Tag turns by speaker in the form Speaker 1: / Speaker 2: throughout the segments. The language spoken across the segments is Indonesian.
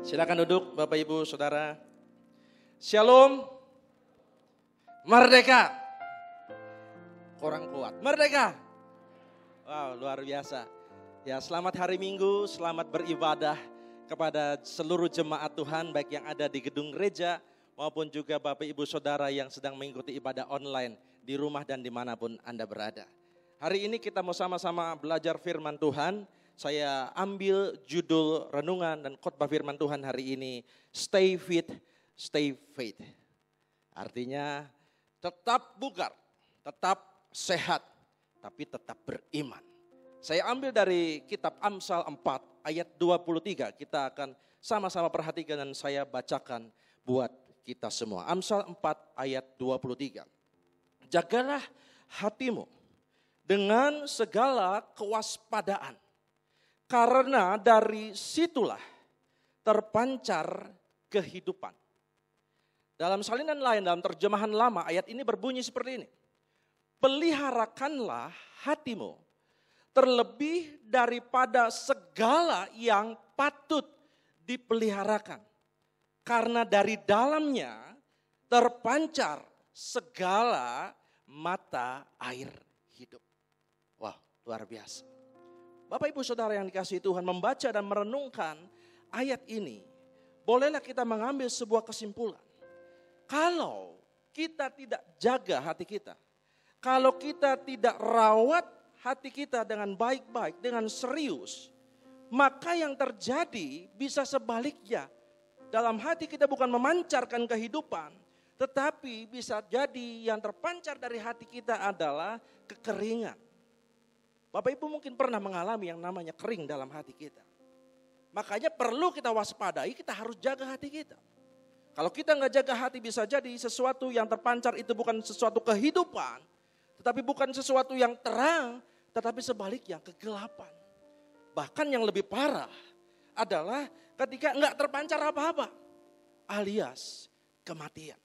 Speaker 1: Silakan duduk Bapak Ibu Saudara. Shalom. Merdeka. Kurang kuat. Merdeka. Wow, luar biasa. Ya, selamat hari Minggu, selamat beribadah kepada seluruh jemaat Tuhan, baik yang ada di gedung gereja maupun juga Bapak Ibu Saudara yang sedang mengikuti ibadah online di rumah dan dimanapun Anda berada. Hari ini kita mau sama-sama belajar firman Tuhan. Saya ambil judul renungan dan khotbah firman Tuhan hari ini, Stay Fit, Stay Faith. Artinya tetap bugar, tetap sehat, tapi tetap beriman. Saya ambil dari kitab Amsal 4 ayat 23. Kita akan sama-sama perhatikan dan saya bacakan buat kita semua. Amsal 4 ayat 23. Jagalah hatimu dengan segala kewaspadaan. Karena dari situlah terpancar kehidupan. Dalam salinan lain, dalam terjemahan lama, ayat ini berbunyi seperti ini. Peliharakanlah hatimu terlebih daripada segala yang patut dipeliharakan. Karena dari dalamnya terpancar segala mata air hidup. Wah, luar biasa. Bapak Ibu Saudara yang dikasihi Tuhan, membaca dan merenungkan ayat ini, bolehlah kita mengambil sebuah kesimpulan. Kalau kita tidak jaga hati kita, kalau kita tidak rawat hati kita dengan baik-baik, dengan serius, maka yang terjadi bisa sebaliknya. Dalam hati kita bukan memancarkan kehidupan, tetapi bisa jadi yang terpancar dari hati kita adalah kekeringan. Bapak Ibu mungkin pernah mengalami yang namanya kering dalam hati kita. Makanya perlu kita waspadai, kita harus jaga hati kita. Kalau kita nggak jaga hati bisa jadi sesuatu yang terpancar itu bukan sesuatu kehidupan. Tetapi bukan sesuatu yang terang, tetapi sebaliknya kegelapan. Bahkan yang lebih parah adalah ketika nggak terpancar apa-apa. Alias kematian.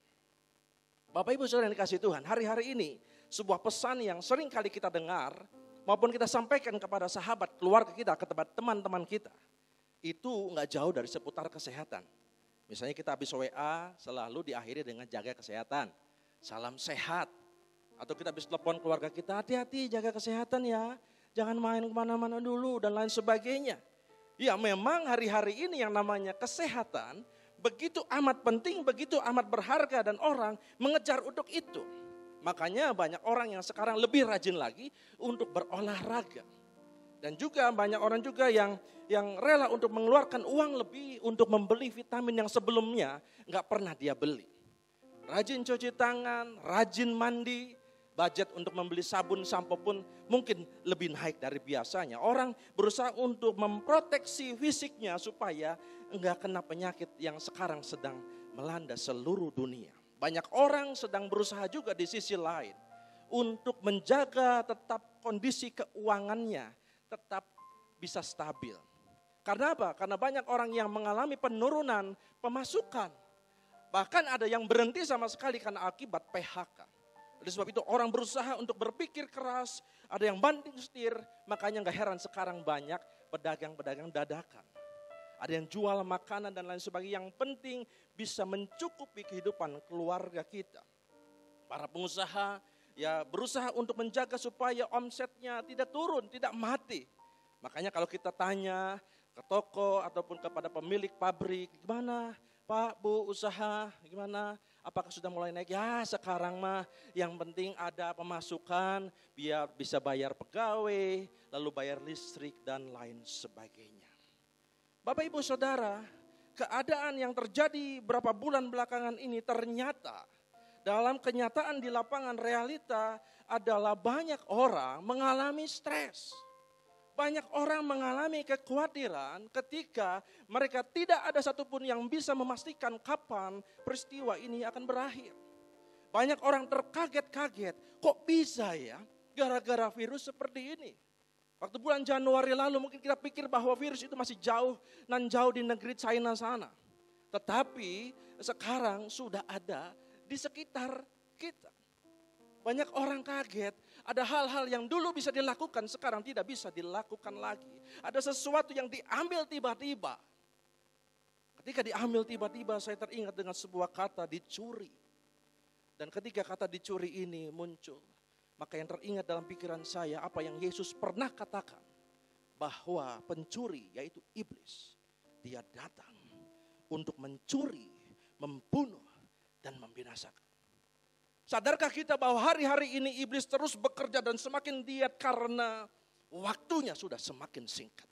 Speaker 1: Bapak Ibu Saudara yang dikasihi Tuhan, hari-hari ini sebuah pesan yang sering kali kita dengar, maupun kita sampaikan kepada sahabat, keluarga kita, ke tempat teman-teman kita. Itu nggak jauh dari seputar kesehatan. Misalnya kita habis WA selalu diakhiri dengan jaga kesehatan. Salam sehat. Atau kita habis telepon keluarga kita, hati-hati jaga kesehatan ya. Jangan main kemana-mana dulu dan lain sebagainya. Ya memang hari-hari ini yang namanya kesehatan begitu amat penting, begitu amat berharga dan orang mengejar untuk itu. Makanya banyak orang yang sekarang lebih rajin lagi untuk berolahraga. Dan juga banyak orang juga yang rela untuk mengeluarkan uang lebih untuk membeli vitamin yang sebelumnya nggak pernah dia beli. Rajin cuci tangan, rajin mandi, budget untuk membeli sabun sampo pun mungkin lebih naik dari biasanya. Orang berusaha untuk memproteksi fisiknya supaya nggak kena penyakit yang sekarang sedang melanda seluruh dunia. Banyak orang sedang berusaha juga di sisi lain untuk menjaga tetap kondisi keuangannya tetap bisa stabil. Karena apa? Karena banyak orang yang mengalami penurunan pemasukan. Bahkan ada yang berhenti sama sekali karena akibat PHK. Oleh sebab itu orang berusaha untuk berpikir keras, ada yang banting setir, makanya gak heran sekarang banyak pedagang-pedagang dadakan. Ada yang jual makanan dan lain sebagainya, yang penting bisa mencukupi kehidupan keluarga kita. Para pengusaha ya berusaha untuk menjaga supaya omsetnya tidak turun, tidak mati. Makanya kalau kita tanya ke toko ataupun kepada pemilik pabrik, gimana Pak, Bu, usaha gimana? Apakah sudah mulai naik? Ya sekarang mah yang penting ada pemasukan biar bisa bayar pegawai, lalu bayar listrik dan lain sebagainya. Bapak Ibu Saudara, keadaan yang terjadi beberapa bulan belakangan ini ternyata dalam kenyataan di lapangan realita adalah banyak orang mengalami stres. Banyak orang mengalami kekhawatiran ketika mereka tidak ada satupun yang bisa memastikan kapan peristiwa ini akan berakhir. Banyak orang terkaget-kaget, kok bisa ya gara-gara virus seperti ini. Waktu bulan Januari lalu mungkin kita pikir bahwa virus itu masih jauh nan jauh di negeri China sana. Tetapi sekarang sudah ada di sekitar kita. Banyak orang kaget, ada hal-hal yang dulu bisa dilakukan sekarang tidak bisa dilakukan lagi. Ada sesuatu yang diambil tiba-tiba. Ketika diambil tiba-tiba saya teringat dengan sebuah kata dicuri. Dan ketika kata dicuri ini muncul, maka yang teringat dalam pikiran saya apa yang Yesus pernah katakan. Bahwa pencuri yaitu iblis, dia datang untuk mencuri, membunuh, dan membinasakan. Sadarkah kita bahwa hari-hari ini iblis terus bekerja dan semakin giat karena waktunya sudah semakin singkat.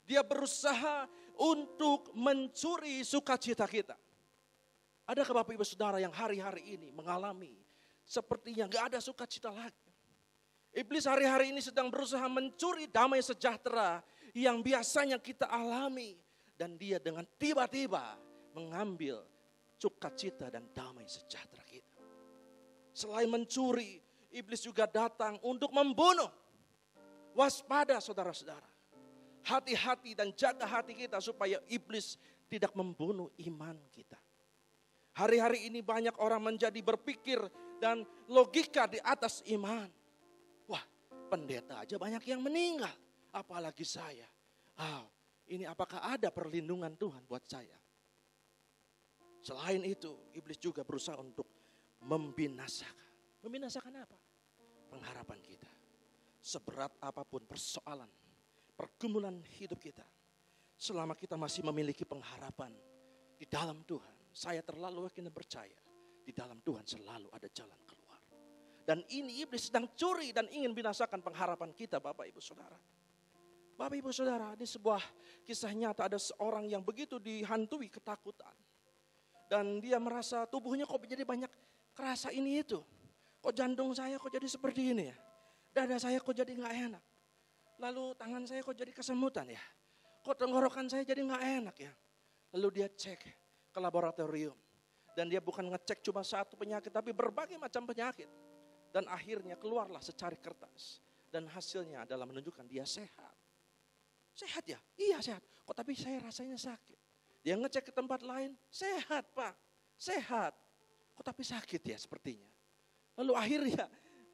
Speaker 1: Dia berusaha untuk mencuri sukacita kita. Adakah Bapak Ibu Saudara yang hari-hari ini mengalami sepertinya gak ada sukacita lagi? Iblis hari-hari ini sedang berusaha mencuri damai sejahtera yang biasanya kita alami. Dan dia dengan tiba-tiba mengambil sukacita dan damai sejahtera kita. Selain mencuri, iblis juga datang untuk membunuh. Waspada saudara-saudara. Hati-hati dan jaga hati kita supaya iblis tidak membunuh iman kita. Hari-hari ini banyak orang menjadi berpikir dan logika di atas iman. Wah, pendeta aja banyak yang meninggal, apalagi saya. Ini apakah ada perlindungan Tuhan buat saya? Selain itu, iblis juga berusaha untuk membinasakan. Membinasakan apa? Pengharapan kita. Seberat apapun persoalan, pergumulan hidup kita. Selama kita masih memiliki pengharapan di dalam Tuhan. Saya terlalu yakin dan percaya. Di dalam Tuhan selalu ada jalan keluar. Dan ini iblis sedang curi dan ingin binasakan pengharapan kita Bapak Ibu Saudara. Bapak Ibu Saudara, ini sebuah kisah nyata. Ada seorang yang begitu dihantui ketakutan. Dan dia merasa tubuhnya kok jadi banyak kerasa ini itu. Kok jantung saya kok jadi seperti ini ya. Dada saya kok jadi gak enak. Lalu tangan saya kok jadi kesemutan ya. Kok tenggorokan saya jadi gak enak ya. Lalu dia cek ke laboratorium. Dan dia bukan ngecek cuma satu penyakit, tapi berbagai macam penyakit. Dan akhirnya keluarlah secari kertas. Dan hasilnya adalah menunjukkan dia sehat. Sehat ya? Iya sehat. Kok tapi saya rasanya sakit. Dia ngecek ke tempat lain, sehat Pak. Sehat. Kok tapi sakit ya sepertinya. Lalu akhirnya,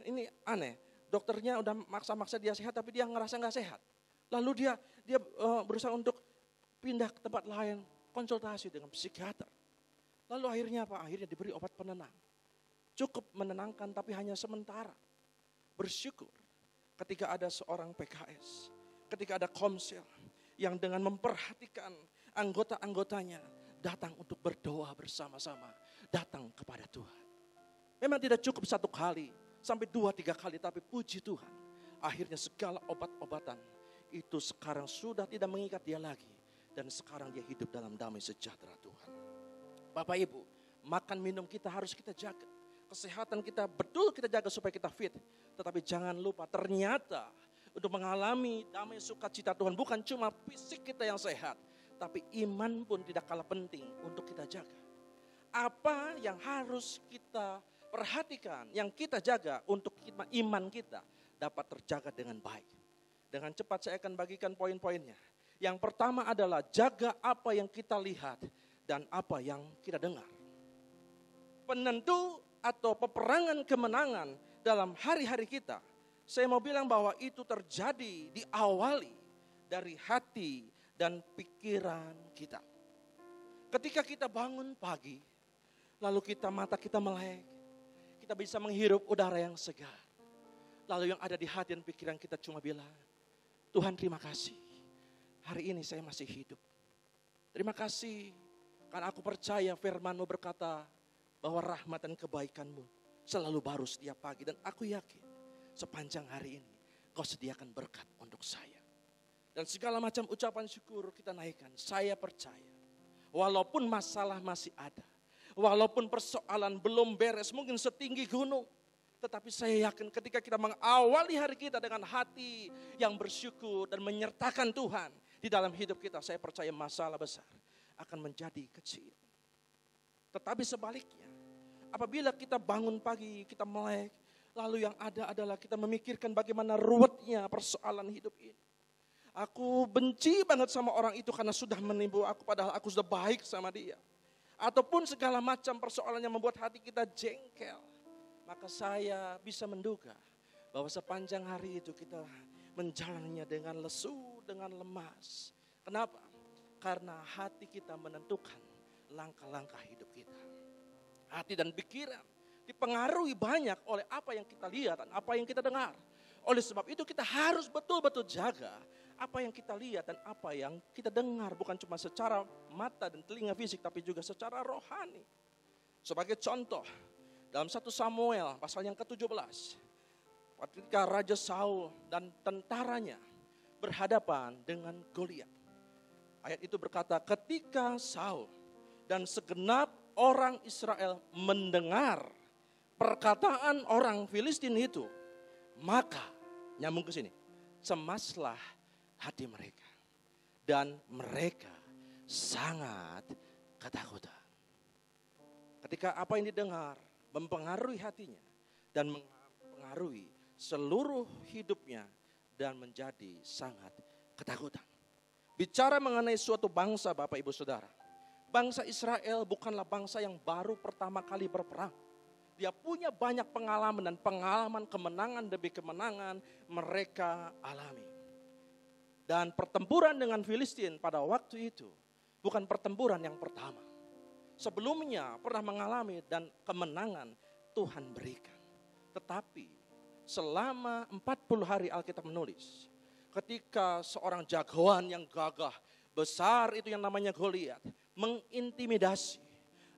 Speaker 1: ini aneh. Dokternya udah maksa-maksa dia sehat, tapi dia ngerasa gak sehat. Lalu dia berusaha untuk pindah ke tempat lain, konsultasi dengan psikiater. Lalu akhirnya apa? Akhirnya diberi obat penenang. Cukup menenangkan tapi hanya sementara. Bersyukur ketika ada seorang PKS, ketika ada komsel yang dengan memperhatikan anggota-anggotanya datang untuk berdoa bersama-sama, datang kepada Tuhan. Memang tidak cukup satu kali, sampai 2-3 kali, tapi puji Tuhan. Akhirnya segala obat-obatan itu sekarang sudah tidak mengikat dia lagi. Dan sekarang dia hidup dalam damai sejahtera Tuhan. Bapak Ibu, makan minum kita harus kita jaga. Kesehatan kita betul kita jaga supaya kita fit. Tetapi jangan lupa ternyata untuk mengalami damai sukacita Tuhan bukan cuma fisik kita yang sehat. Tapi iman pun tidak kalah penting untuk kita jaga. Apa yang harus kita perhatikan, yang kita jaga untuk iman kita dapat terjaga dengan baik. Dengan cepat saya akan bagikan poin-poinnya. Yang pertama adalah jaga apa yang kita lihat dan apa yang kita dengar. Penentu atau peperangan kemenangan dalam hari-hari kita, saya mau bilang bahwa itu terjadi diawali dari hati dan pikiran kita. Ketika kita bangun pagi, lalu mata kita melek, kita bisa menghirup udara yang segar. Lalu yang ada di hati dan pikiran kita cuma bilang, Tuhan terima kasih, hari ini saya masih hidup. Terima kasih, karena aku percaya firman-Mu berkata bahwa rahmat dan kebaikan-Mu selalu baru setiap pagi. Dan aku yakin sepanjang hari ini Kau sediakan berkat untuk saya. Dan segala macam ucapan syukur kita naikkan. Saya percaya, walaupun masalah masih ada, walaupun persoalan belum beres, mungkin setinggi gunung. Tetapi saya yakin ketika kita mengawali hari kita dengan hati yang bersyukur dan menyertakan Tuhan di dalam hidup kita, saya percaya masalah besar akan menjadi kecil. Tetapi sebaliknya, apabila kita bangun pagi, kita melek, lalu yang ada adalah kita memikirkan bagaimana ruwetnya persoalan hidup ini. Aku benci banget sama orang itu karena sudah menipu aku padahal aku sudah baik sama dia. Ataupun segala macam persoalan yang membuat hati kita jengkel. Maka saya bisa menduga bahwa sepanjang hari itu kita menjalannya dengan lesu, dengan lemas. Kenapa? Karena hati kita menentukan langkah-langkah hidup kita. Hati dan pikiran dipengaruhi banyak oleh apa yang kita lihat dan apa yang kita dengar. Oleh sebab itu kita harus betul-betul jaga apa yang kita lihat dan apa yang kita dengar. Bukan cuma secara mata dan telinga fisik, tapi juga secara rohani. Sebagai contoh, dalam 1 Samuel pasal yang ke-17. Ketika Raja Saul dan tentaranya berhadapan dengan Goliat. Ayat itu berkata, ketika Saul dan segenap orang Israel mendengar perkataan orang Filistin itu, maka nyambung ke sini, cemaslah hati mereka dan mereka sangat ketakutan. Ketika apa yang didengar mempengaruhi hatinya dan mempengaruhi seluruh hidupnya dan menjadi sangat ketakutan. Bicara mengenai suatu bangsa, Bapak Ibu Saudara, bangsa Israel bukanlah bangsa yang baru pertama kali berperang. Dia punya banyak pengalaman dan pengalaman kemenangan demi kemenangan mereka alami. Dan pertempuran dengan Filistin pada waktu itu bukan pertempuran yang pertama. Sebelumnya pernah mengalami dan kemenangan Tuhan berikan. Tetapi selama 40 hari Alkitab menulis, ketika seorang jagoan yang gagah besar itu yang namanya Goliat mengintimidasi,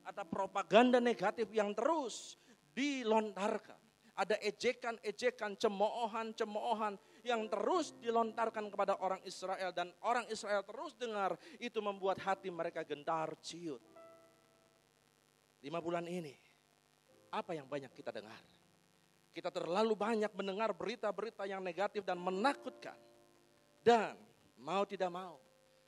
Speaker 1: ada propaganda negatif yang terus dilontarkan. Ada ejekan-ejekan, cemoohan-cemoohan yang terus dilontarkan kepada orang Israel. Dan orang Israel terus dengar, itu membuat hati mereka gentar ciut. 5 bulan ini, apa yang banyak kita dengar? Kita terlalu banyak mendengar berita-berita yang negatif dan menakutkan. Dan mau tidak mau,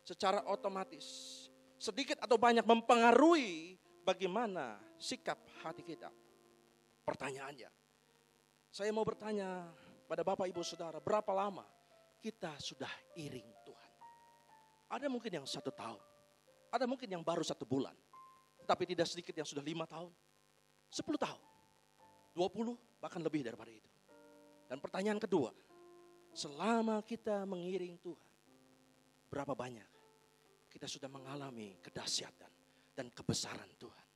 Speaker 1: secara otomatis, sedikit atau banyak mempengaruhi bagaimana sikap hati kita. Pertanyaannya, saya mau bertanya pada Bapak Ibu Saudara, berapa lama kita sudah iring Tuhan? Ada mungkin yang 1 tahun, ada mungkin yang baru 1 bulan, tapi tidak sedikit yang sudah 5 tahun, 10 tahun, 20, bahkan lebih daripada itu. Dan pertanyaan kedua, selama kita mengiring Tuhan, berapa banyak kita sudah mengalami kedahsyatan dan kebesaran Tuhan?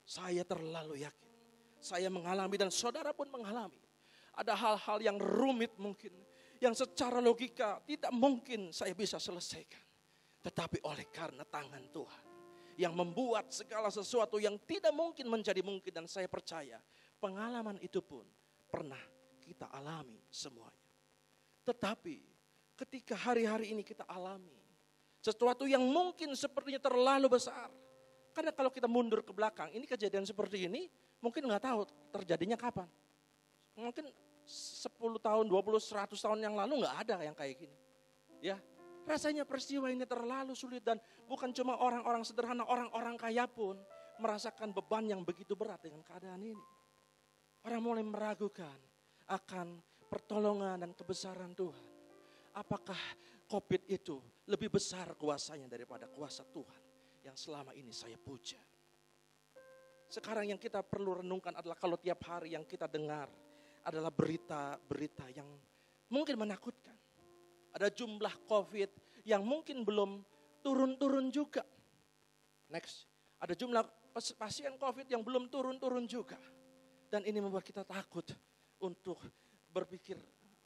Speaker 1: Saya terlalu yakin. Saya mengalami dan saudara pun mengalami. Ada hal-hal yang rumit mungkin. Yang secara logika tidak mungkin saya bisa selesaikan. Tetapi oleh karena tangan Tuhan. Yang membuat segala sesuatu yang tidak mungkin menjadi mungkin. Dan saya percaya pengalaman itu pun pernah kita alami semuanya. Tetapi ketika hari-hari ini kita alami sesuatu yang mungkin sepertinya terlalu besar. Karena kalau kita mundur ke belakang, ini kejadian seperti ini mungkin nggak tahu terjadinya kapan. Mungkin 10 tahun, 20, 100 tahun yang lalu nggak ada yang kayak gini. Ya, rasanya peristiwa ini terlalu sulit dan bukan cuma orang-orang sederhana, orang-orang kaya pun merasakan beban yang begitu berat dengan keadaan ini. Orang mulai meragukan akan pertolongan dan kebesaran Tuhan. Apakah COVID itu lebih besar kuasanya daripada kuasa Tuhan yang selama ini saya puja. Sekarang yang kita perlu renungkan adalah kalau tiap hari yang kita dengar adalah berita-berita yang mungkin menakutkan. Ada jumlah COVID yang mungkin belum turun-turun juga. Next, ada jumlah pasien COVID yang belum turun-turun juga. Dan ini membuat kita takut untuk berpikir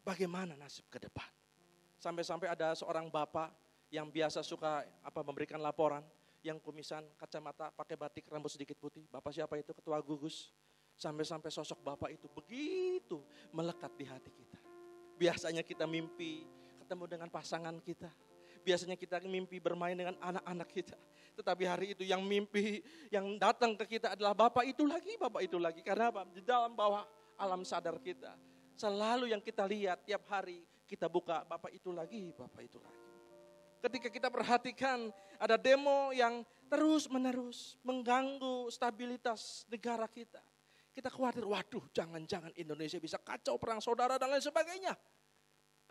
Speaker 1: bagaimana nasib ke depan. Sampai-sampai ada seorang bapak yang biasa suka memberikan laporan. Yang kumisan, kacamata, pakai batik, rambut sedikit putih. Bapak siapa itu? Ketua gugus. Sampai-sampai sosok bapak itu begitu melekat di hati kita. Biasanya kita mimpi ketemu dengan pasangan kita. Biasanya kita mimpi bermain dengan anak-anak kita. Tetapi hari itu yang mimpi, yang datang ke kita adalah bapak itu lagi, bapak itu lagi. Karena apa? Di dalam bawah alam sadar kita. Selalu yang kita lihat tiap hari kita buka, bapak itu lagi, bapak itu lagi. Ketika kita perhatikan ada demo yang terus-menerus mengganggu stabilitas negara kita. Kita khawatir, waduh jangan-jangan Indonesia bisa kacau perang saudara dan lain sebagainya.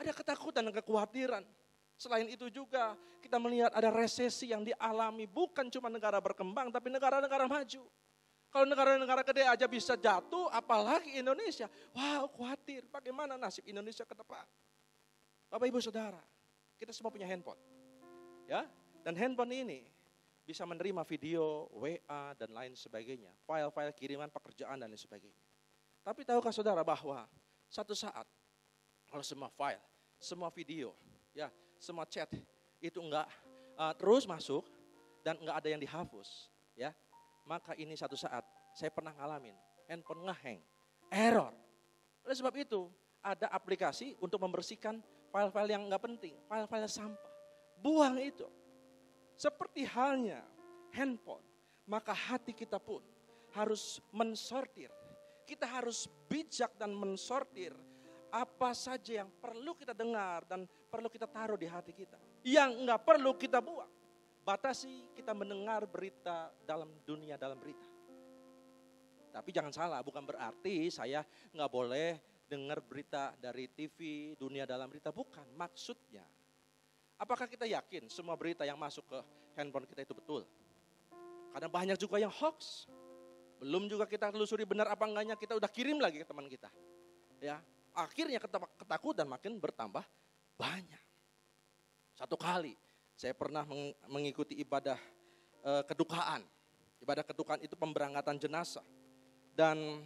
Speaker 1: Ada ketakutan dan kekhawatiran. Selain itu juga kita melihat ada resesi yang dialami bukan cuma negara berkembang tapi negara-negara maju. Kalau negara-negara gede aja bisa jatuh, apalagi Indonesia. Wow, khawatir bagaimana nasib Indonesia ke depan. Bapak Ibu Saudara, kita semua punya handphone. Ya, Dan handphone ini bisa menerima video, WA, dan lain sebagainya. File-file kiriman pekerjaan dan lain sebagainya. Tapi tahukah saudara bahwa satu saat, kalau semua file, semua video, ya, semua chat, itu enggak terus masuk, dan enggak ada yang dihapus, ya, maka ini satu saat, saya pernah ngalamin, handphone ngehang, error. Oleh sebab itu, ada aplikasi untuk membersihkan file-file yang enggak penting, file-file sampah. Buang itu. Seperti halnya handphone, maka hati kita pun harus mensortir. Kita harus bijak dan mensortir apa saja yang perlu kita dengar dan perlu kita taruh di hati kita. Yang enggak perlu kita buang. Batasi kita mendengar berita dalam dunia, dalam berita. Tapi jangan salah, bukan berarti saya enggak boleh dengar berita dari TV, dunia dalam berita. Bukan, maksudnya. Apakah kita yakin semua berita yang masuk ke handphone kita itu betul? Karena banyak juga yang hoax. Belum juga kita telusuri benar apa enggaknya, kita udah kirim lagi ke teman kita. Ya, akhirnya ketakutan makin bertambah banyak. Satu kali saya pernah mengikuti ibadah kedukaan. Ibadah kedukaan itu pemberangkatan jenazah. Dan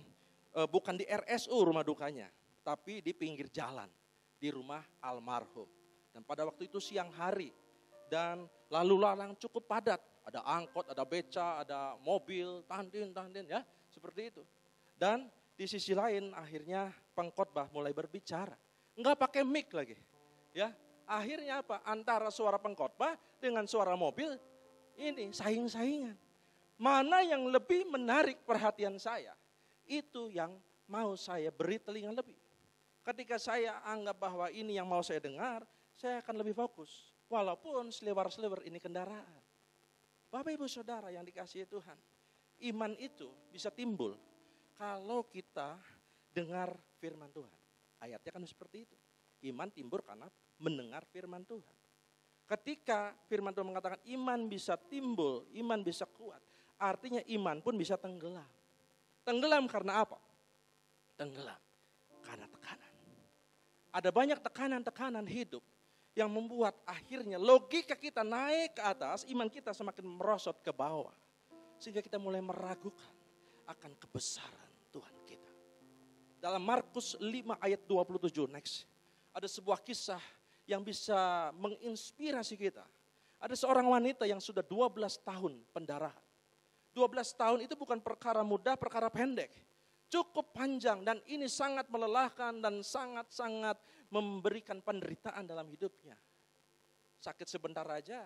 Speaker 1: bukan di RSU rumah dukanya, tapi di pinggir jalan, di rumah almarhum. Dan pada waktu itu siang hari dan lalu lalang cukup padat. Ada angkot, ada beca, ada mobil, tantin ya, seperti itu. Dan di sisi lain akhirnya pengkhotbah mulai berbicara. Enggak pakai mic lagi. Ya, akhirnya apa? Antara suara pengkhotbah dengan suara mobil ini saing-saingan. Mana yang lebih menarik perhatian saya? Itu yang mau saya beri telinga lebih. Ketika saya anggap bahwa ini yang mau saya dengar, saya akan lebih fokus. Walaupun seliwer-seliwer ini kendaraan. Bapak ibu saudara yang dikasihi Tuhan. Iman itu bisa timbul kalau kita dengar firman Tuhan. Ayatnya kan seperti itu. Iman timbul karena mendengar firman Tuhan. Ketika firman Tuhan mengatakan iman bisa timbul, iman bisa kuat. Artinya iman pun bisa tenggelam. Tenggelam karena apa? Tenggelam karena tekanan. Ada banyak tekanan-tekanan hidup yang membuat akhirnya logika kita naik ke atas, iman kita semakin merosot ke bawah. Sehingga kita mulai meragukan akan kebesaran Tuhan kita. Dalam Markus 5 ayat 27, next. Ada sebuah kisah yang bisa menginspirasi kita. Ada seorang wanita yang sudah 12 tahun pendarahan. 12 tahun itu bukan perkara mudah, perkara pendek. Cukup panjang dan ini sangat melelahkan dan sangat-sangat memberikan penderitaan dalam hidupnya. Sakit sebentar aja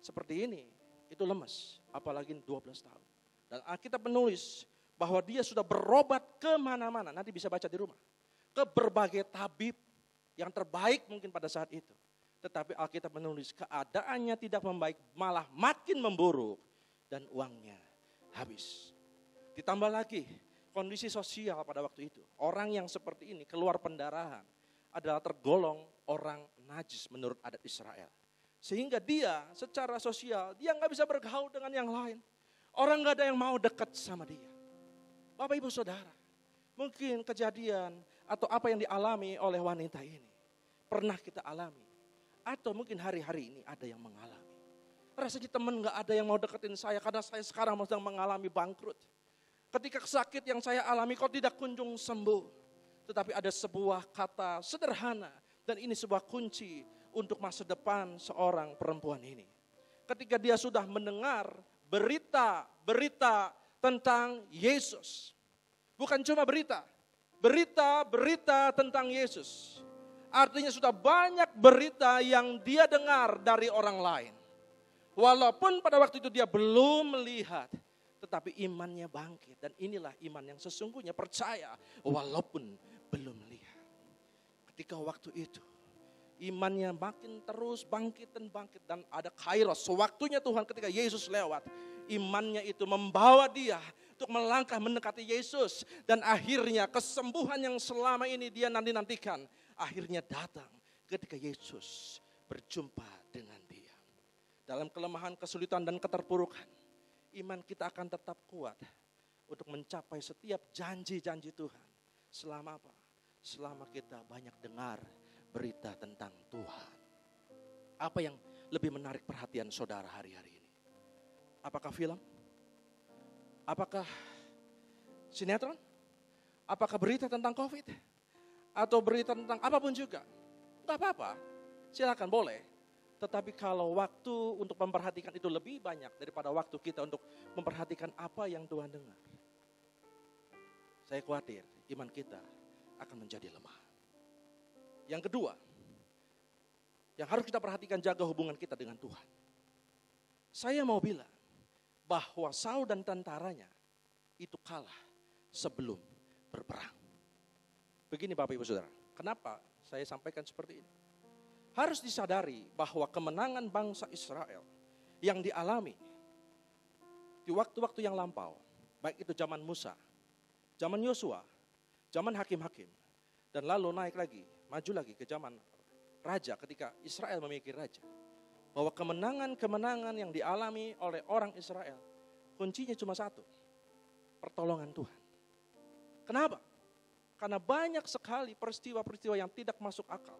Speaker 1: seperti ini, itu lemes, apalagi 12 tahun. Dan Alkitab menulis bahwa dia sudah berobat kemana-mana, nanti bisa baca di rumah. Ke berbagai tabib yang terbaik mungkin pada saat itu. Tetapi Alkitab menulis keadaannya tidak membaik, malah makin memburuk dan uangnya habis. Ditambah lagi kondisi sosial pada waktu itu. Orang yang seperti ini keluar pendarahan adalah tergolong orang najis menurut adat Israel. Sehingga dia secara sosial dia nggak bisa bergaul dengan yang lain. Orang nggak ada yang mau dekat sama dia. Bapak ibu saudara, mungkin kejadian atau apa yang dialami oleh wanita ini pernah kita alami. Atau mungkin hari-hari ini ada yang mengalami. Rasanya teman nggak ada yang mau deketin saya karena saya sekarang sedang mengalami bangkrut. Ketika sakit yang saya alami kok tidak kunjung sembuh. Tetapi ada sebuah kata sederhana dan ini sebuah kunci untuk masa depan seorang perempuan ini. Ketika dia sudah mendengar berita-berita tentang Yesus. Bukan cuma berita tentang Yesus. Artinya sudah banyak berita yang dia dengar dari orang lain. Walaupun pada waktu itu dia belum melihat, tetapi imannya bangkit. Dan inilah iman yang sesungguhnya, percaya walaupun belum melihat. Ketika waktu itu, imannya makin terus bangkit. Dan ada kairos, sewaktunya Tuhan ketika Yesus lewat. Imannya itu membawa dia untuk melangkah mendekati Yesus. Dan akhirnya kesembuhan yang selama ini dia nanti-nantikan. Akhirnya datang ketika Yesus berjumpa dengan dia. Dalam kelemahan, kesulitan, dan keterpurukan, iman kita akan tetap kuat untuk mencapai setiap janji-janji Tuhan. Selama apa? Selama kita banyak dengar berita tentang Tuhan. Apa yang lebih menarik perhatian saudara hari-hari ini? Apakah film? Apakah sinetron? Apakah berita tentang COVID? Atau berita tentang apapun juga? Enggak apa-apa, silakan boleh. Tetapi kalau waktu untuk memperhatikan itu lebih banyak daripada waktu kita untuk memperhatikan apa yang Tuhan dengar, saya khawatir iman kita akan menjadi lemah. Yang kedua, yang harus kita perhatikan, jaga hubungan kita dengan Tuhan. Saya mau bilang bahwa Saul dan tentaranya itu kalah sebelum berperang. Begini Bapak Ibu Saudara, kenapa saya sampaikan seperti ini? Harus disadari bahwa kemenangan bangsa Israel yang dialami di waktu-waktu yang lampau, baik itu zaman Musa, zaman Yosua, zaman hakim-hakim, dan lalu naik lagi, maju lagi ke zaman raja ketika Israel memiliki raja. Bahwa kemenangan-kemenangan yang dialami oleh orang Israel, kuncinya cuma satu, pertolongan Tuhan. Kenapa? Karena banyak sekali peristiwa-peristiwa yang tidak masuk akal.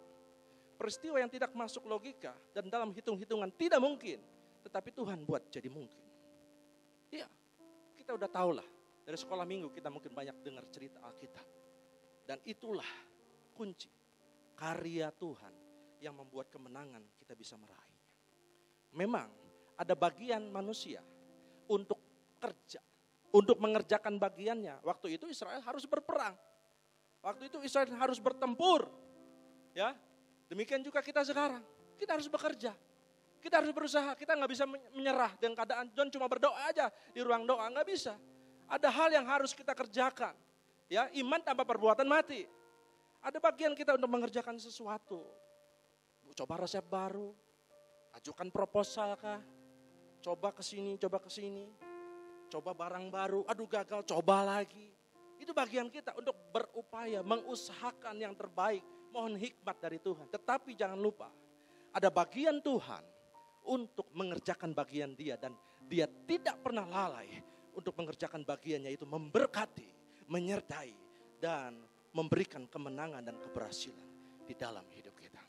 Speaker 1: Peristiwa yang tidak masuk logika dan dalam hitung-hitungan tidak mungkin. Tetapi Tuhan buat jadi mungkin. Iya, kita udah tahu lah. Dari sekolah minggu kita mungkin banyak dengar cerita Alkitab. Dan itulah kunci karya Tuhan yang membuat kemenangan kita bisa meraihnya. Memang ada bagian manusia untuk kerja, untuk mengerjakan bagiannya. Waktu itu Israel harus berperang. Waktu itu Israel harus bertempur. Ya, demikian juga kita sekarang. Kita harus bekerja. Kita harus berusaha. Kita nggak bisa menyerah dengan keadaan John cuma berdoa aja di ruang doa, nggak bisa. Ada hal yang harus kita kerjakan. Ya, iman tanpa perbuatan mati. Ada bagian kita untuk mengerjakan sesuatu. Coba resep baru, ajukan proposal kah? Coba ke sini, coba barang baru, aduh gagal, coba lagi. Itu bagian kita untuk berupaya mengusahakan yang terbaik, mohon hikmat dari Tuhan. Tetapi jangan lupa, ada bagian Tuhan untuk mengerjakan bagian dia dan dia tidak pernah lalai untuk mengerjakan bagiannya, itu memberkati, menyertai dan memberikan kemenangan dan keberhasilan di dalam hidup kita.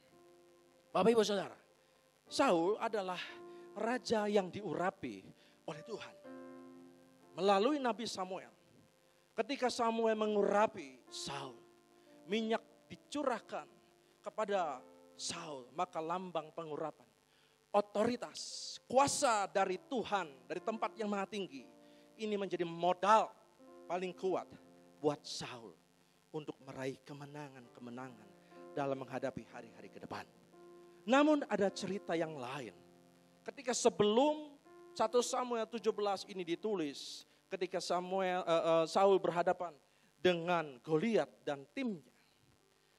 Speaker 1: Bapak Ibu Saudara, Saul adalah raja yang diurapi oleh Tuhan melalui Nabi Samuel. Ketika Samuel mengurapi Saul, minyak dicurahkan kepada Saul, maka lambang pengurapan, otoritas, kuasa dari Tuhan, dari tempat yang maha tinggi, ini menjadi modal paling kuat buat Saul untuk meraih kemenangan-kemenangan dalam menghadapi hari-hari ke depan. Namun ada cerita yang lain. Ketika sebelum 1 Samuel 17 ini ditulis, ketika Saul berhadapan dengan Goliat dan timnya.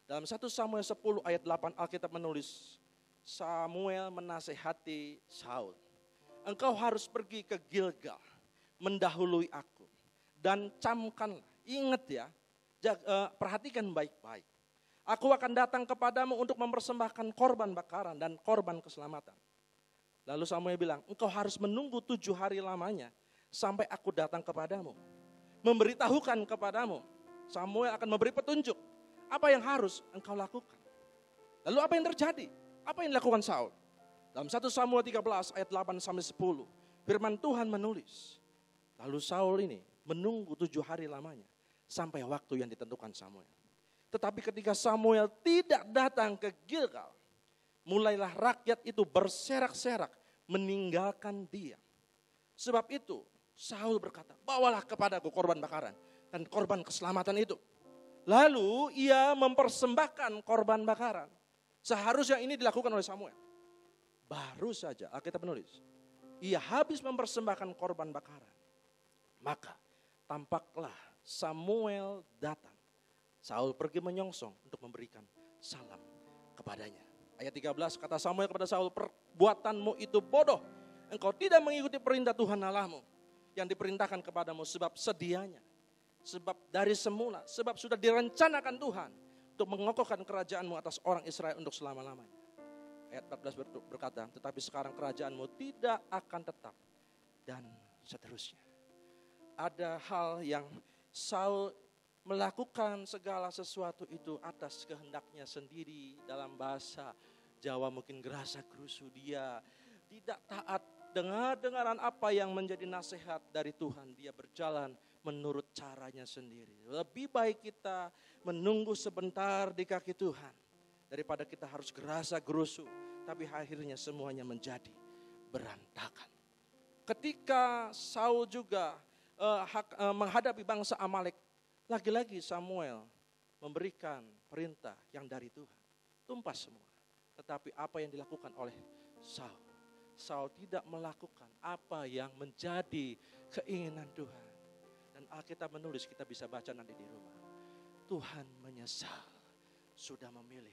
Speaker 1: Dalam 1 Samuel 10 ayat 8 Alkitab menulis, Samuel menasehati Saul, engkau harus pergi ke Gilgal, mendahului aku. Dan camkanlah, ingat ya, perhatikan baik-baik. Aku akan datang kepadamu untuk mempersembahkan korban bakaran dan korban keselamatan. Lalu Samuel bilang, engkau harus menunggu 7 hari lamanya sampai aku datang kepadamu. Memberitahukan kepadamu, Samuel akan memberi petunjuk apa yang harus engkau lakukan. Lalu apa yang terjadi? Apa yang dilakukan Saul? Dalam 1 Samuel 13 ayat 8 sampai 10, firman Tuhan menulis, lalu Saul ini menunggu 7 hari lamanya sampai waktu yang ditentukan Samuel. Tetapi ketika Samuel tidak datang ke Gilgal, mulailah rakyat itu berserak-serak meninggalkan dia. Sebab itu Saul berkata, bawalah kepadaku korban bakaran dan korban keselamatan itu. Lalu ia mempersembahkan korban bakaran. Seharusnya ini dilakukan oleh Samuel. Baru saja Alkitab menulis, ia habis mempersembahkan korban bakaran, maka tampaklah Samuel datang. Saul pergi menyongsong untuk memberikan salam kepadanya. Ayat 13 kata Samuel kepada Saul, perbuatanmu itu bodoh. Engkau tidak mengikuti perintah Tuhan Allahmu yang diperintahkan kepadamu, sebab sedianya, sebab dari semula, sebab sudah direncanakan Tuhan untuk mengokohkan kerajaanmu atas orang Israel untuk selama-lamanya. Ayat 14 berkata, tetapi sekarang kerajaanmu tidak akan tetap, dan seterusnya. Ada hal yang Saul melakukan segala sesuatu itu atas kehendaknya sendiri, dalam bahasa Jawa mungkin gerasa gerusu, dia tidak taat dengar-dengaran apa yang menjadi nasihat dari Tuhan. Dia berjalan menurut caranya sendiri. Lebih baik kita menunggu sebentar di kaki Tuhan daripada kita harus gerasa gerusu, tapi akhirnya semuanya menjadi berantakan. Ketika Saul juga menghadapi bangsa Amalek, lagi-lagi Samuel memberikan perintah yang dari Tuhan. Tumpas semua. Tetapi apa yang dilakukan oleh Saul? Saul tidak melakukan apa yang menjadi keinginan Tuhan. Dan Alkitab menulis, kita bisa baca nanti di rumah. Tuhan menyesal sudah memilih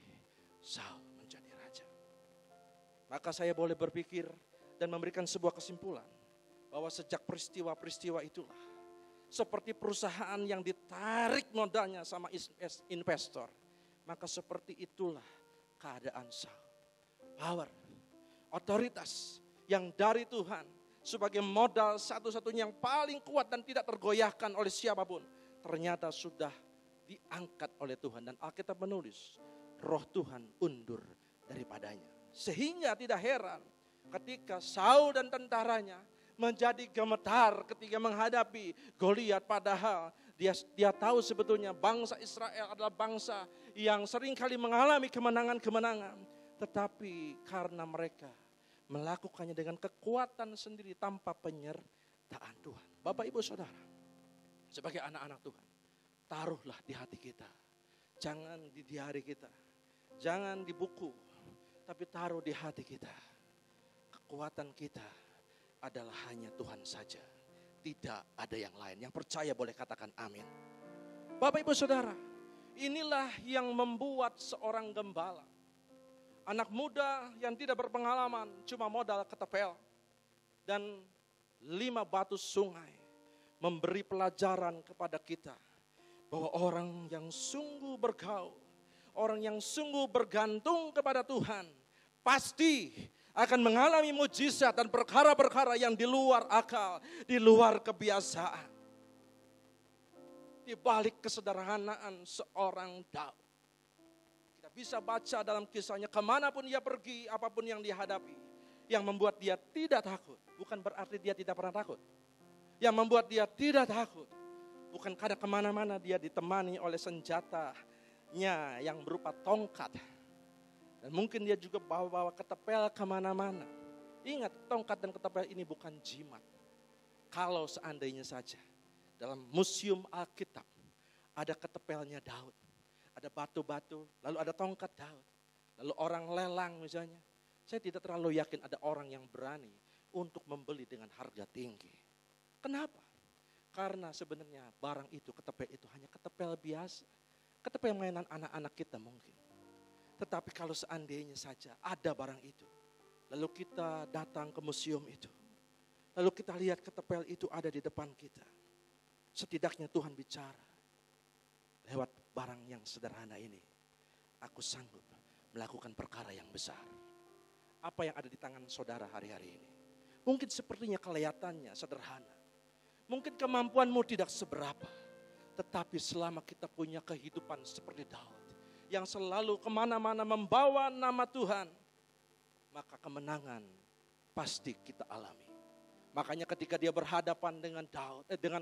Speaker 1: Saul menjadi raja. Maka saya boleh berpikir dan memberikan sebuah kesimpulan bahwa sejak peristiwa-peristiwa itulah, seperti perusahaan yang ditarik modalnya sama investor, maka seperti itulah keadaan Saul. Power, otoritas yang dari Tuhan sebagai modal satu-satunya yang paling kuat dan tidak tergoyahkan oleh siapapun, ternyata sudah diangkat oleh Tuhan. Dan Alkitab menulis, roh Tuhan undur daripadanya. Sehingga tidak heran ketika Saul dan tentaranya menjadi gemetar ketika menghadapi Goliat, padahal dia tahu sebetulnya bangsa Israel adalah bangsa yang seringkali mengalami kemenangan-kemenangan, tetapi karena mereka melakukannya dengan kekuatan sendiri tanpa penyertaan Tuhan. Bapak Ibu Saudara, sebagai anak-anak Tuhan, taruhlah di hati kita, jangan di diari kita, jangan di buku, tapi taruh di hati kita. Kekuatan kita adalah hanya Tuhan saja. Tidak ada yang lain. Yang percaya boleh katakan amin. Bapak Ibu Saudara, inilah yang membuat seorang gembala, anak muda yang tidak berpengalaman, cuma modal ketepel dan 5 batu sungai, memberi pelajaran kepada kita bahwa orang yang sungguh bergaul, orang yang sungguh bergantung kepada Tuhan, pasti akan mengalami mujizat dan perkara-perkara yang di luar akal, di luar kebiasaan. Di balik kesederhanaan seorang Daud, kita bisa baca dalam kisahnya, kemanapun dia pergi, apapun yang dihadapi, yang membuat dia tidak takut. Bukan berarti dia tidak pernah takut. Yang membuat dia tidak takut, bukan karena kemana-mana dia ditemani oleh senjatanya yang berupa tongkat. Dan mungkin dia juga bawa-bawa ketepel kemana-mana. Ingat, tongkat dan ketepel ini bukan jimat. Kalau seandainya saja dalam museum Alkitab ada ketepelnya Daud, ada batu-batu, lalu ada tongkat Daud, lalu orang lelang misalnya, saya tidak terlalu yakin ada orang yang berani untuk membeli dengan harga tinggi. Kenapa? Karena sebenarnya barang itu, ketepel itu hanya ketepel biasa. Ketepel mainan anak-anak kita mungkin. Tetapi kalau seandainya saja ada barang itu, lalu kita datang ke museum itu, lalu kita lihat ketepel itu ada di depan kita, setidaknya Tuhan bicara, lewat barang yang sederhana ini, aku sanggup melakukan perkara yang besar. Apa yang ada di tangan saudara hari-hari ini? Mungkin sepertinya kelihatannya sederhana, mungkin kemampuanmu tidak seberapa, tetapi selama kita punya kehidupan seperti Daud, yang selalu kemana-mana membawa nama Tuhan, maka kemenangan pasti kita alami. Makanya ketika dia berhadapan dengan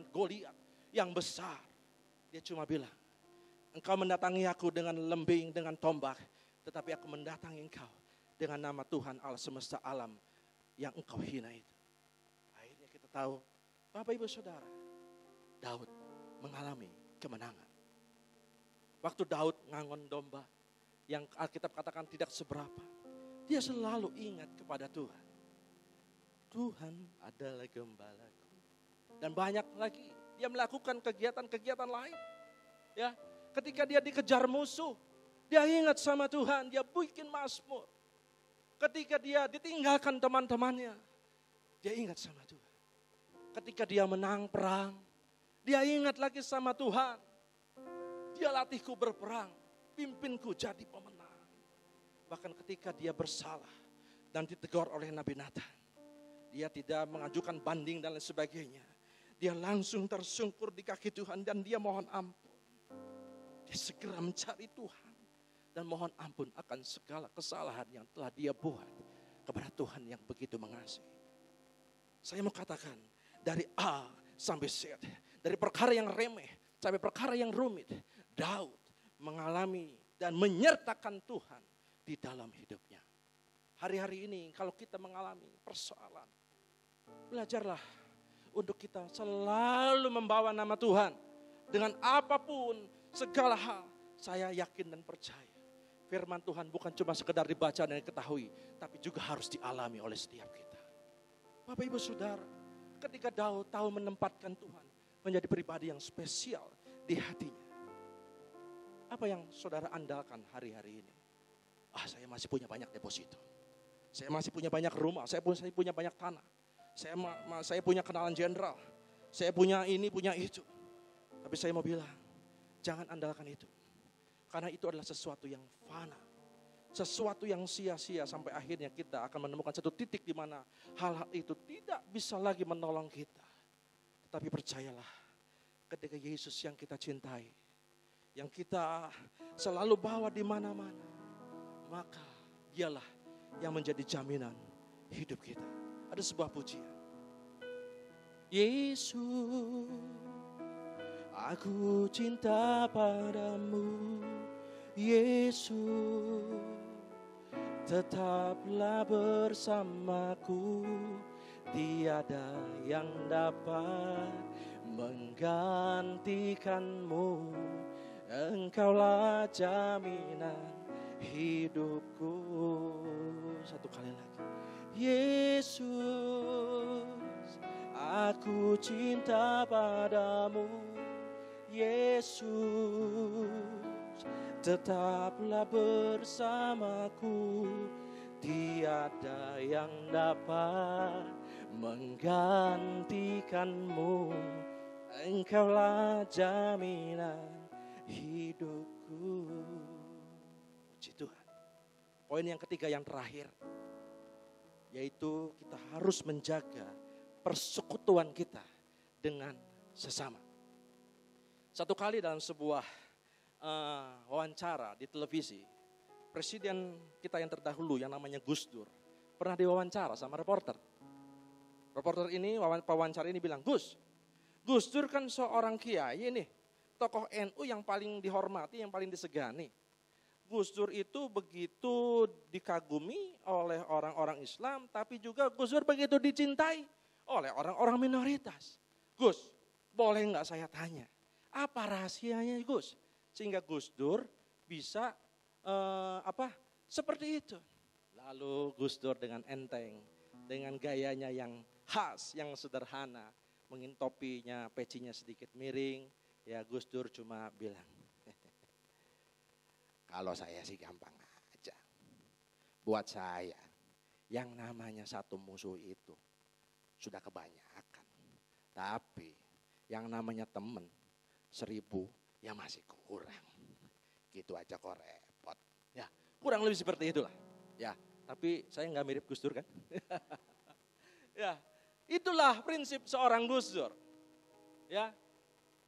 Speaker 1: Goliat yang besar, dia cuma bilang, engkau mendatangi aku dengan lembing, dengan tombak, tetapi aku mendatangi engkau dengan nama Tuhan Allah semesta alam yang engkau hina itu. Akhirnya kita tahu, Bapak Ibu Saudara, Daud mengalami kemenangan. Waktu Daud ngangon domba, yang Alkitab katakan tidak seberapa, dia selalu ingat kepada Tuhan. Tuhan adalah gembalaku. Dan banyak lagi, dia melakukan kegiatan-kegiatan lain. Ya, ketika dia dikejar musuh, dia ingat sama Tuhan, dia bikin mazmur. Ketika dia ditinggalkan teman-temannya, dia ingat sama Tuhan. Ketika dia menang perang, dia ingat lagi sama Tuhan. Dia latihku berperang, pimpinku jadi pemenang. Bahkan ketika dia bersalah dan ditegur oleh Nabi Nathan, dia tidak mengajukan banding dan lain sebagainya. Dia langsung tersungkur di kaki Tuhan dan dia mohon ampun. Dia segera mencari Tuhan. dan mohon ampun akan segala kesalahan yang telah dia buat kepada Tuhan yang begitu mengasihi. Saya mau katakan, dari A sampai Z, dari perkara yang remeh sampai perkara yang rumit, Daud mengalami dan menyertakan Tuhan di dalam hidupnya. Hari-hari ini kalau kita mengalami persoalan, belajarlah untuk kita selalu membawa nama Tuhan. Dengan apapun, segala hal, saya yakin dan percaya. Firman Tuhan bukan cuma sekedar dibaca dan diketahui, tapi juga harus dialami oleh setiap kita. Bapak Ibu Saudara, ketika Daud tahu menempatkan Tuhan menjadi pribadi yang spesial di hatinya. Apa yang saudara andalkan hari-hari ini? Saya masih punya banyak deposito. Saya masih punya banyak rumah, saya punya banyak tanah. Saya punya kenalan jenderal. Saya punya ini, punya itu. Tapi saya mau bilang, jangan andalkan itu. Karena itu adalah sesuatu yang fana. Sesuatu yang sia-sia sampai akhirnya kita akan menemukan satu titik di mana hal-hal itu tidak bisa lagi menolong kita. Tetapi percayalah, ketika Yesus yang kita cintai, yang kita selalu bawa di mana-mana, maka dialah yang menjadi jaminan hidup kita. Ada sebuah pujian. Yesus, aku cinta padamu. Yesus, tetaplah bersamaku. Tiada yang dapat menggantikanmu. Engkaulah jaminan hidupku. Satu kali lagi. Yesus, aku cinta padamu. Yesus, tetaplah bersamaku. Tiada yang dapat menggantikanmu. Engkaulah jaminan hidupku. Puji Tuhan. Poin yang ketiga yang terakhir, yaitu kita harus menjaga persekutuan kita dengan sesama. Satu kali dalam sebuah wawancara di televisi, presiden kita yang terdahulu yang namanya Gus Dur pernah diwawancara sama reporter. Reporter ini, wawancara ini bilang, Gus Dur kan seorang kiai nih, tokoh NU yang paling dihormati, yang paling disegani. Gus Dur itu begitu dikagumi oleh orang-orang Islam, tapi juga Gus Dur begitu dicintai oleh orang-orang minoritas. Gus, boleh nggak saya tanya, apa rahasianya Gus? Sehingga Gus Dur bisa seperti itu. Lalu Gus Dur dengan enteng, dengan gayanya yang khas, yang sederhana, mungkin topinya, pecinya sedikit miring, ya Gus Dur cuma bilang, kalau saya sih gampang aja. Buat saya, yang namanya satu musuh itu sudah kebanyakan. Tapi yang namanya teman 1000 ya masih kurang. Gitu aja kok repot. Ya, kurang lebih seperti itulah. Ya, tapi saya nggak mirip Gus Dur kan? Ya, itulah prinsip seorang Gus Dur. Ya,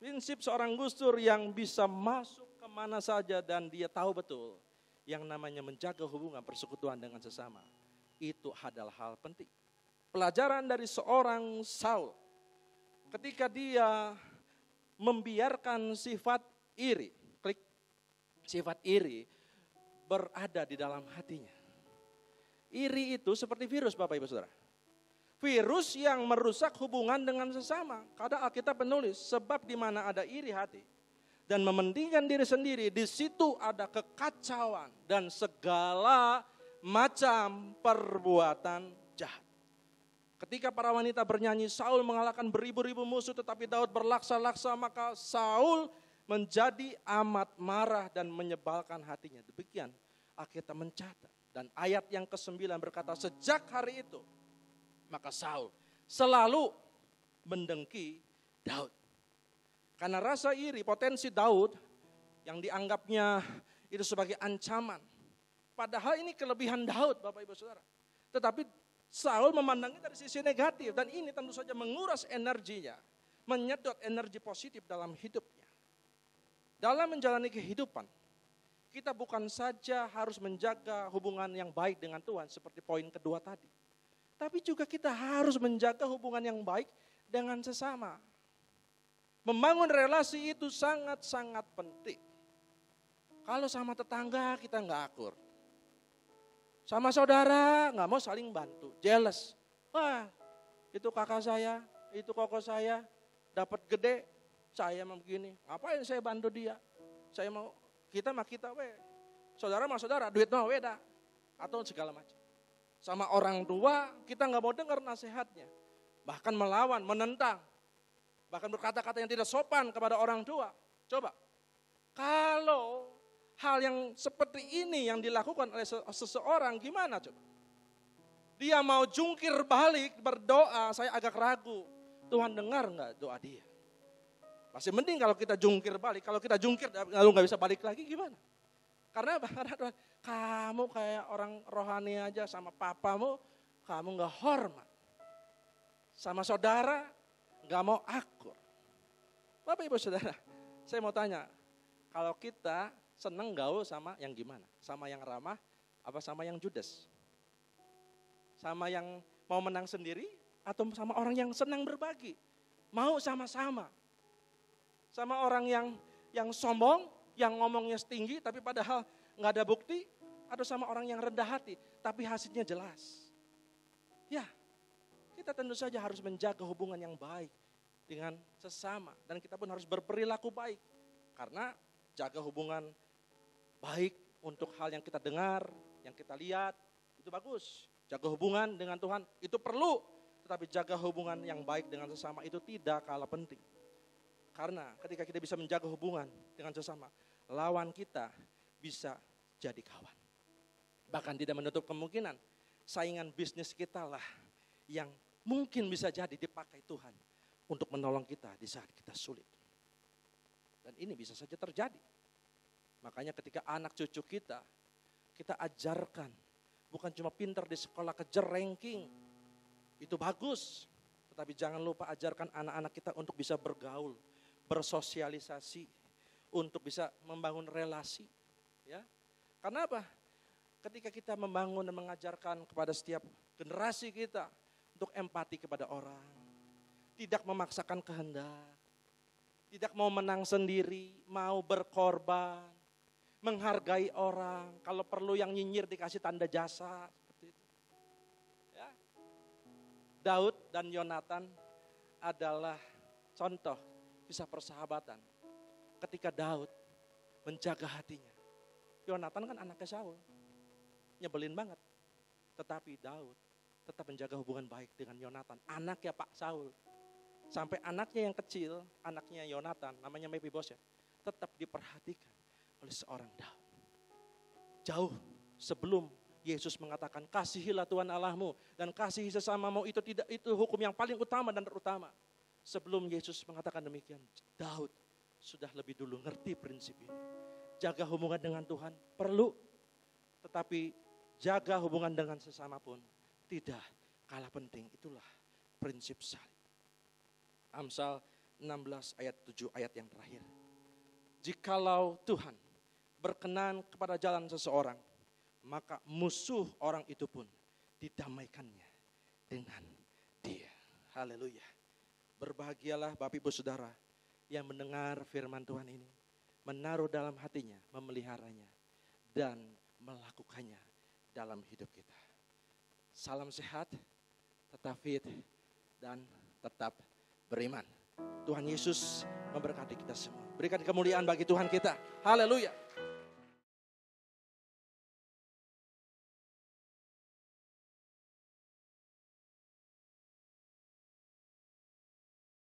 Speaker 1: prinsip seorang Gus Dur yang bisa masuk kemana saja dan dia tahu betul yang namanya menjaga hubungan persekutuan dengan sesama. Itu adalah hal penting. Pelajaran dari seorang Saul ketika dia membiarkan sifat iri, sifat iri berada di dalam hatinya. Iri itu seperti virus Bapak Ibu Saudara. Virus yang merusak hubungan dengan sesama. Kadang Alkitab menulis, sebab di mana ada iri hati dan mementingkan diri sendiri, di situ ada kekacauan dan segala macam perbuatan jahat. Ketika para wanita bernyanyi, Saul mengalahkan beribu-ribu musuh, tetapi Daud berlaksa-laksa, maka Saul menjadi amat marah dan menyebalkan hatinya. Demikian Alkitab mencatat. Dan ayat yang ke-9 berkata, sejak hari itu, maka Saul selalu mendengki Daud. Karena rasa iri, potensi Daud yang dianggapnya itu sebagai ancaman. Padahal ini kelebihan Daud Bapak Ibu Saudara. Tetapi Saul memandangnya dari sisi negatif. Dan ini tentu saja menguras energinya. Menyedot energi positif dalam hidupnya. Dalam menjalani kehidupan, kita bukan saja harus menjaga hubungan yang baik dengan Tuhan seperti poin kedua tadi. Tapi juga kita harus menjaga hubungan yang baik dengan sesama. Membangun relasi itu sangat-sangat penting. Kalau sama tetangga kita nggak akur. Sama saudara nggak mau saling bantu, jealous. Wah, itu kakak saya, itu koko saya dapat gede, saya mau begini. Ngapain saya bantu dia? Saya mau kita mah kita saudara mah saudara, duit mah beda. Atau segala macam. Sama orang tua kita nggak mau dengar nasihatnya. Bahkan melawan, menentang. Bahkan berkata-kata yang tidak sopan kepada orang tua. Coba, kalau hal yang seperti ini yang dilakukan oleh seseorang gimana coba? Dia mau jungkir balik berdoa, saya agak ragu. Tuhan dengar nggak doa dia? Masih mending kalau kita jungkir balik. Kalau kita jungkir lalu nggak bisa balik lagi gimana? Karena Tuhan, kamu kayak orang rohani aja sama papamu, kamu nggak hormat. Sama saudara nggak mau akur. Bapak Ibu Saudara, saya mau tanya, kalau kita senang gaul sama yang gimana? Sama yang ramah, apa sama yang judes? Sama yang mau menang sendiri, atau sama orang yang senang berbagi? Mau sama-sama? Sama orang yang sombong, yang ngomongnya setinggi, tapi padahal nggak ada bukti? Atau sama orang yang rendah hati, tapi hasilnya jelas? Ya, kita tentu saja harus menjaga hubungan yang baik dengan sesama. Dan kita pun harus berperilaku baik. Karena jaga hubungan baik untuk hal yang kita dengar, yang kita lihat, itu bagus. Jaga hubungan dengan Tuhan, itu perlu. Tetapi jaga hubungan yang baik dengan sesama itu tidak kalah penting. Karena ketika kita bisa menjaga hubungan dengan sesama, lawan kita bisa jadi kawan. Bahkan tidak menutup kemungkinan, saingan bisnis kita lah yang mungkin bisa jadi dipakai Tuhan untuk menolong kita di saat kita sulit. Dan ini bisa saja terjadi. Makanya ketika anak cucu kita ajarkan. Bukan cuma pintar di sekolah kejar ranking. Itu bagus. Tetapi jangan lupa ajarkan anak-anak kita untuk bisa bergaul, bersosialisasi, untuk bisa membangun relasi. Ya. Karena apa? Ketika kita membangun dan mengajarkan kepada setiap generasi kita untuk empati kepada orang, tidak memaksakan kehendak, tidak mau menang sendiri, mau berkorban, menghargai orang, kalau perlu yang nyinyir dikasih tanda jasa, seperti itu. Ya. Daud dan Yonatan adalah contoh kisah persahabatan. Ketika Daud menjaga hatinya, Yonatan kan anaknya Saul, nyebelin banget. Tetapi Daud tetap menjaga hubungan baik dengan Yonatan, anaknya Pak Saul. Sampai anaknya yang kecil, anaknya Yonatan, namanya Mephibosheth, tetap diperhatikan oleh seorang Daud. Jauh sebelum Yesus mengatakan kasihilah Tuhan Allahmu dan kasihi sesamamu, itu hukum yang paling utama dan terutama. Sebelum Yesus mengatakan demikian, Daud sudah lebih dulu ngerti prinsip ini. Jaga hubungan dengan Tuhan perlu, tetapi jaga hubungan dengan sesama pun tidak kalah penting. Itulah prinsip salib. Amsal 16 ayat 7 ayat yang terakhir. Jikalau Tuhan berkenan kepada jalan seseorang, maka musuh orang itu pun didamaikannya dengan dia. Haleluya. Berbahagialah Bapak Ibu Saudara yang mendengar firman Tuhan ini, menaruh dalam hatinya, memeliharanya, dan melakukannya dalam hidup kita. Salam sehat, tetap fit, dan tetap beriman. Tuhan Yesus memberkati kita semua. Berikan kemuliaan bagi Tuhan kita. Haleluya.